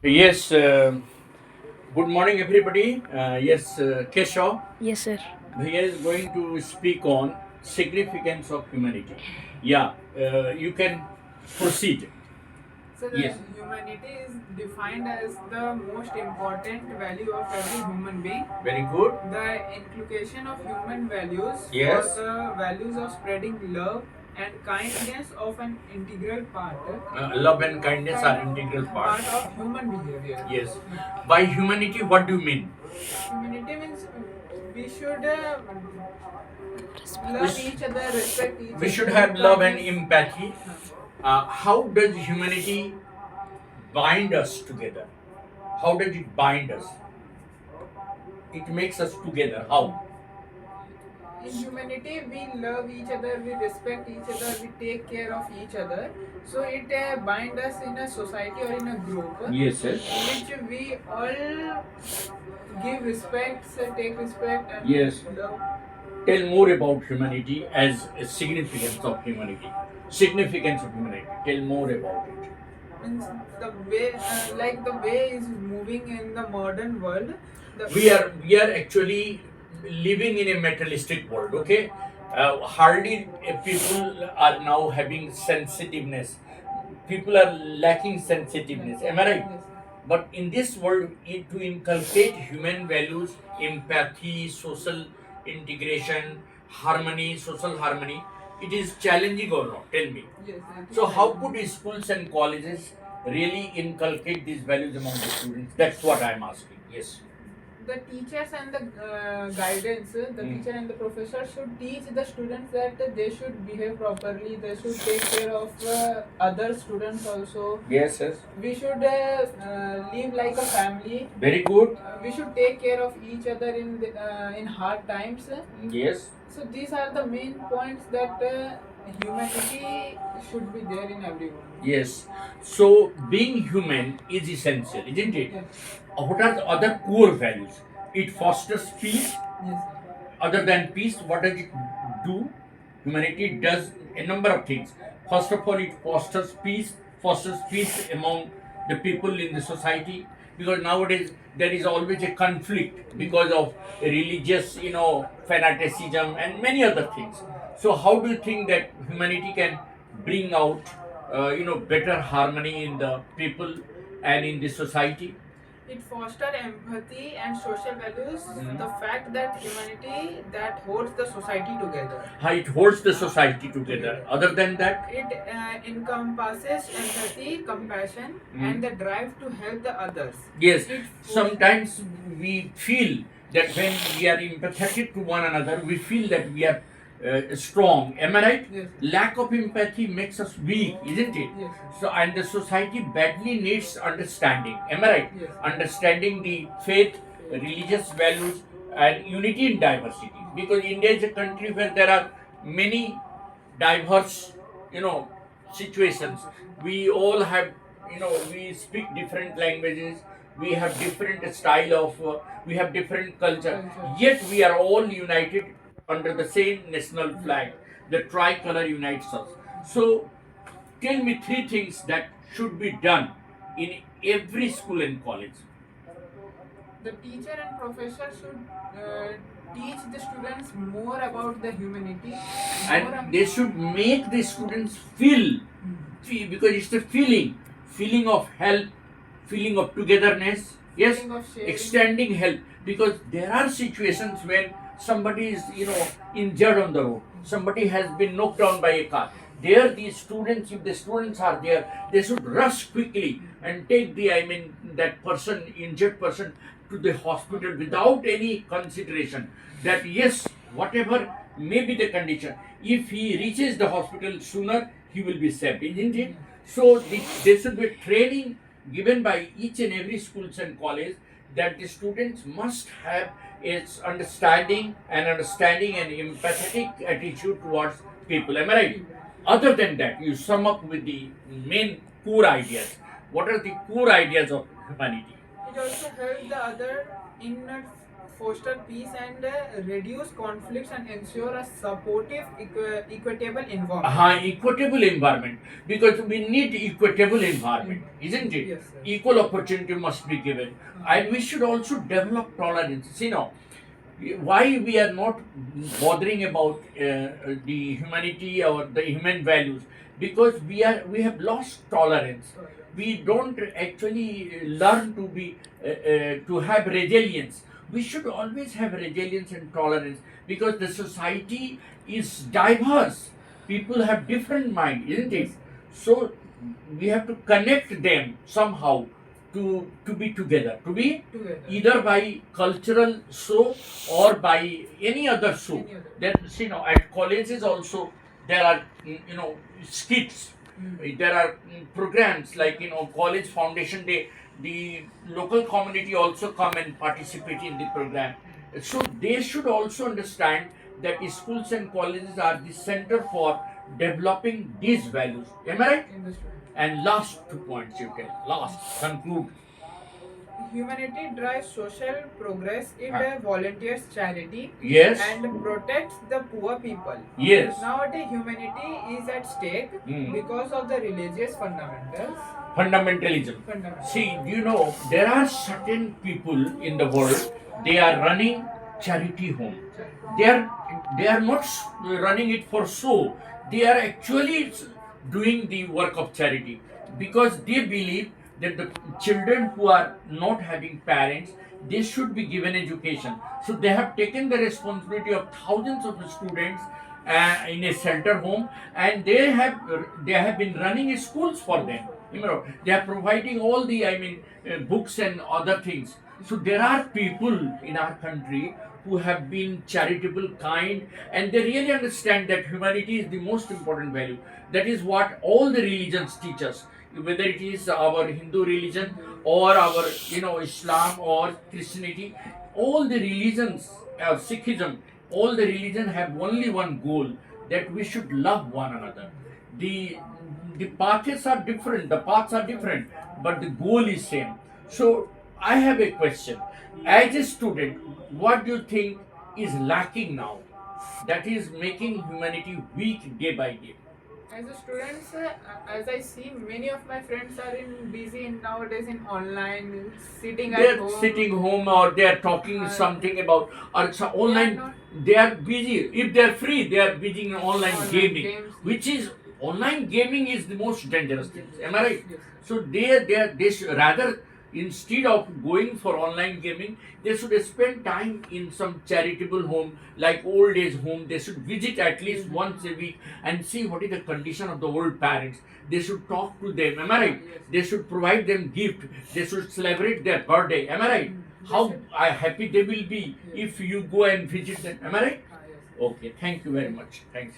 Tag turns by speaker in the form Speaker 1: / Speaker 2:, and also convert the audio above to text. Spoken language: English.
Speaker 1: Yes, good morning, everybody. Yes, Keshav
Speaker 2: Yes, sir.
Speaker 1: here is going to speak on significance of humanity. Yeah, you can proceed.
Speaker 3: So the
Speaker 1: Yes,
Speaker 3: humanity is defined as the most important value of every human being.
Speaker 1: very good.
Speaker 3: The inculcation of human values or
Speaker 1: Yes,
Speaker 3: the values of spreading love and kindness of an integral
Speaker 1: love and kindness are integral part.
Speaker 3: part of human behavior.
Speaker 1: Yes, by humanity, what do you mean?
Speaker 3: Humanity means we should
Speaker 1: We,
Speaker 3: love
Speaker 1: sh-
Speaker 3: each other, respect each
Speaker 1: we
Speaker 3: other,
Speaker 1: should
Speaker 3: give
Speaker 1: have love and
Speaker 3: kindness.
Speaker 1: empathy.
Speaker 3: Huh.
Speaker 1: How does humanity bind us together? How does it bind us? It makes us together. How?
Speaker 3: In humanity, we love each other, we respect each other, we take care of each other. So it bind us in a society or in a group,
Speaker 1: Yes, yes.
Speaker 3: which we all give respect, take respect, and
Speaker 1: Yes.
Speaker 3: love.
Speaker 1: Tell more about humanity as a significance of humanity. Significance of humanity. Tell more about it.
Speaker 3: Means the way, like the way is moving in the modern world. The
Speaker 1: We are actually living in a materialistic world. Okay, hardly people are now having sensitiveness. People are lacking sensitiveness. Am I right?
Speaker 3: yes,
Speaker 1: But in this world, to inculcate human values, empathy, social integration, harmony, social harmony, it is challenging or not? Tell me.
Speaker 3: yes, it is
Speaker 1: So, how
Speaker 3: challenging.
Speaker 1: could schools and colleges really inculcate these values among the students? That's what I'm asking. Yes.
Speaker 3: The teachers and the guidance, the
Speaker 1: Mm.
Speaker 3: teacher and the professor should teach the students that they should behave properly, they should take care of other students also.
Speaker 1: Yes, yes.
Speaker 3: We should live like a family.
Speaker 1: Very good.
Speaker 3: We should take care of each other in hard times.
Speaker 1: Yes.
Speaker 3: So these are the main points that humanity should be there in everyone.
Speaker 1: Yes. So, being human is essential, isn't it?
Speaker 3: Yes.
Speaker 1: What are the other core values? It fosters peace.
Speaker 3: Yes.
Speaker 1: Other than peace, what does it do? Humanity does a number of things. First of all, it fosters peace among the people in the society, because nowadays there is always a conflict because of religious, fanaticism and many other things. So, how do you think that humanity can bring out, better harmony in the people and in the society?
Speaker 3: It fosters empathy and social values.
Speaker 1: Mhm.
Speaker 3: The fact that humanity that holds the society together.
Speaker 1: How it holds the society together. Other than that,
Speaker 3: It encompasses empathy, compassion, and the drive to help the others.
Speaker 1: yes,
Speaker 3: It
Speaker 1: sometimes we feel that when we are empathetic to one another, we feel that we are strong. Am I right?
Speaker 3: Yes.
Speaker 1: Lack of empathy makes us weak, isn't it?
Speaker 3: Yes.
Speaker 1: So, and the society badly needs understanding. Am I right?
Speaker 3: Yes.
Speaker 1: Understanding the faith, religious values, and unity in diversity. Because India is a country where there are many diverse, you know, situations. We all have, we speak different languages. We have different style of, we have different culture. Yet we are all united under the same national flag. The tricolor unites us. So, tell me three things that should be done in every school and college.
Speaker 3: The teacher and professor should teach the students more about the humanity.
Speaker 1: And they should make the students feel, because it's the feeling of help, feeling of togetherness. Yes,
Speaker 3: Feeling of sharing.
Speaker 1: extending help, because there are situations when somebody is, injured on the road, somebody has been knocked down by a car. There, these students, if the students are there, they should rush quickly and take that person, injured person, to the hospital without any consideration that yes, whatever may be the condition, if he reaches the hospital sooner, he will be saved, isn't it? So there should be training given by each and every schools and college, that the students must have its understanding and empathetic attitude towards people. Am I right? Other than that, you sum up with the main core ideas. What are the core ideas of humanity?
Speaker 3: It also helps the other in foster peace and reduce conflicts and ensure a supportive, equitable environment.
Speaker 1: Equitable environment, because we need equitable environment, isn't it?
Speaker 3: Yes, sir.
Speaker 1: Equal opportunity must be given, and we should also develop tolerance. Why we are not bothering about the humanity or the human values? Because we have lost tolerance. We don't actually learn to be to have resilience. We should always have resilience and tolerance, because the society is diverse. People have different mind, isn't it? So we have to connect them somehow to be together, to be
Speaker 3: Together.
Speaker 1: either by cultural show or by any other show.
Speaker 3: Any other.
Speaker 1: That at colleges also there are skits. There are programs like college foundation day. The local community also come and participate in the program. So they should also understand that schools and colleges are the center for developing these values. Am I right?
Speaker 3: Understood.
Speaker 1: And last 2 points you tell. Last, conclude.
Speaker 3: Humanity drives social progress. It
Speaker 1: Ah.
Speaker 3: volunteers charity
Speaker 1: Yes.
Speaker 3: and protects the poor people.
Speaker 1: Yes.
Speaker 3: Nowadays, humanity is at stake because of the religious fundamentals.
Speaker 1: Fundamentalism.
Speaker 3: Fundamentals.
Speaker 1: See, there are certain people in the world, they are running charity home. They are not running it for show. They are actually doing the work of charity, because they believe that the children who are not having parents, they should be given education. So they have taken the responsibility of thousands of students in a shelter home, and they have been running schools for them. They are providing all the books and other things. So there are people in our country who have been charitable, kind, and they really understand that humanity is the most important value. That is what all the religions teach us, whether it is our Hindu religion or our Islam or Christianity. All the religions, Sikhism, all the religion have only one goal, that we should love one another. The paths are different, but the goal is same. So I have a question. As a student, what do you think is lacking now, that is making humanity weak day by day?
Speaker 3: As a student, as I see, many of my friends are busy nowadays in online, sitting
Speaker 1: They
Speaker 3: at
Speaker 1: are
Speaker 3: home.
Speaker 1: sitting home, or they are talking
Speaker 3: Uh,
Speaker 1: something about, or online.
Speaker 3: not-
Speaker 1: They are busy. If they are free, they are busy in online
Speaker 3: Online
Speaker 1: gaming,
Speaker 3: games.
Speaker 1: which is online gaming is the most dangerous thing. Am I right?
Speaker 3: Yes.
Speaker 1: So they should rather, instead of going for online gaming, they should spend time in some charitable home, like old age home. They should visit at least once a week and see what is the condition of the old parents. They should talk to them. Am I right?
Speaker 3: Yes.
Speaker 1: They should provide them gift. They should celebrate their birthday. Am I right? How happy they will be if you go and visit them. Am I right?
Speaker 3: Yes.
Speaker 1: Okay. Thank you very much. Thanks.